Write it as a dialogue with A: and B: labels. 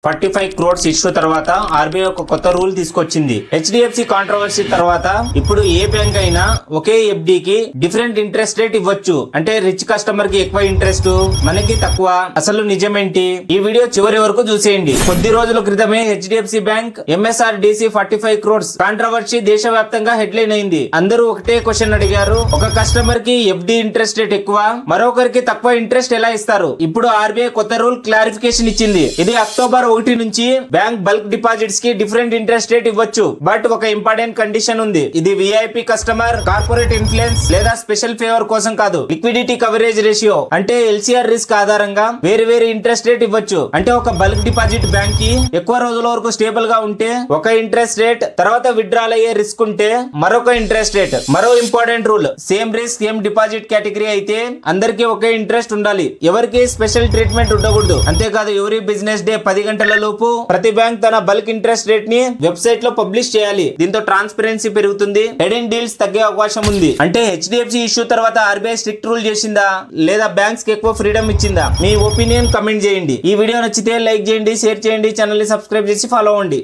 A: 45 crores issue తర్వాత RBI ఒక కొత్త రూల్ తీసుకొచ్చింది. హెచ్డిఎఫ్సి కాంట్రవర్సీ తర్వాత ఇప్పుడు ఏ బ్యాంక్ అయినా ఒకే ఎఫ్డి కి డిఫరెంట్ ఇంట్రెస్ట్ రేట్ ఇవ్వచ్చు. అంటే రిచ్ కస్టమర్ కి ఎక్కువ ఇంట్రెస్ట్, మనకి తక్కువ. అసలు నిజమేంటి? ఈ వీడియో చివరి వరకు చూసేయండి. కొద్ది రోజుల క్రితమే హెచ్డిఎఫ్సి బ్యాంక్ ఎంఎస్ఆర్డిసి 45 crores కాంట్రవర్సీ దేశవ్యాప్తంగా హెడ్లైన్ అయింది. అందరూ ఒకటే క్వశ్చన్ అడిగారు, ఒక కస్టమర్ కి ఎఫ్డి ఇంట్రెస్ట్ రేట్ ఎక్కువ, మరొకరికి తక్కువ ఇంట్రెస్ట్ ఎలా ఇస్తారు? ఇప్పుడు ఆర్బీఐ కొత్త రూల్ క్లారిఫికేషన్ ఇచ్చింది. ఇది అక్టోబర్ 1 నుంచి బ్యాంక్ బల్క్ డిపాజిట్స్ కి డిఫరెంట్ ఇంట్రెస్ట్ రేట్ ఇవ్వచ్చు. బట్ ఒక ఇంపార్టెంట్ కండిషన్ ఉంది. ఇది విఐపి కస్టమర్, కార్పొరేట్ ఇన్ఫ్లుయెన్స్ లేదా స్పెషల్ ఫేవర్ కోసం కాదు. లిక్విడిటీ కవరేజ్ రేషియో అంటే ఎల్సీఆర్ రిస్క్ ఆధారంగా వేరు వేరు ఇంట్రెస్ట్ రేట్ ఇవ్వచ్చు. అంటే ఒక బల్క్ డిపాజిట్ బ్యాంక్ కి ఎక్కువ రోజుల వరకు స్టేబుల్ గా ఉంటే ఒక ఇంట్రెస్ట్ రేట్, తర్వాత విత్డ్రాల్ అయ్యే రిస్క్ ఉంటే మరొక ఇంట్రెస్ట్ రేట్. మరో important rule, same risk same deposit category అయితే అందరికీ ఒకే ఇంట్రెస్ట్ ఉండాలి. ఎవరికి స్పెషల్ ట్రీట్మెంట్ ఉండకూడదు. అంతేకాదు ఎవరి బిజినెస్ డే 10 గంటల లోపు ప్రతి బ్యాంక్ తన బల్క్ ఇంట్రెస్ట్ రేట్ ని వెబ్సైట్ లో పబ్లిష్ చేయాలి. దీంతో ట్రాన్స్పరెన్సీ పెరుగుతుంది, హెడెన్ డీల్స్ తగ్గే అవకాశం ఉంది. అంటే హెచ్డిఎఫ్సి ఇష్యూ తర్వాత ఆర్బీఐ స్ట్రిక్ట్ రూల్ చేసిందా లేదా బ్యాంక్స్ కి ఎక్కువ ఫ్రీడమ్ ఇచ్చిందా? మీ ఒపీనియన్ కమెంట్ చేయండి. ఈ వీడియో నచ్చితే లైక్ చేయండి, షేర్ చేయండి, ఛానల్ ని సబ్స్క్రైబ్ చేసి ఫాలో అవ్వండి.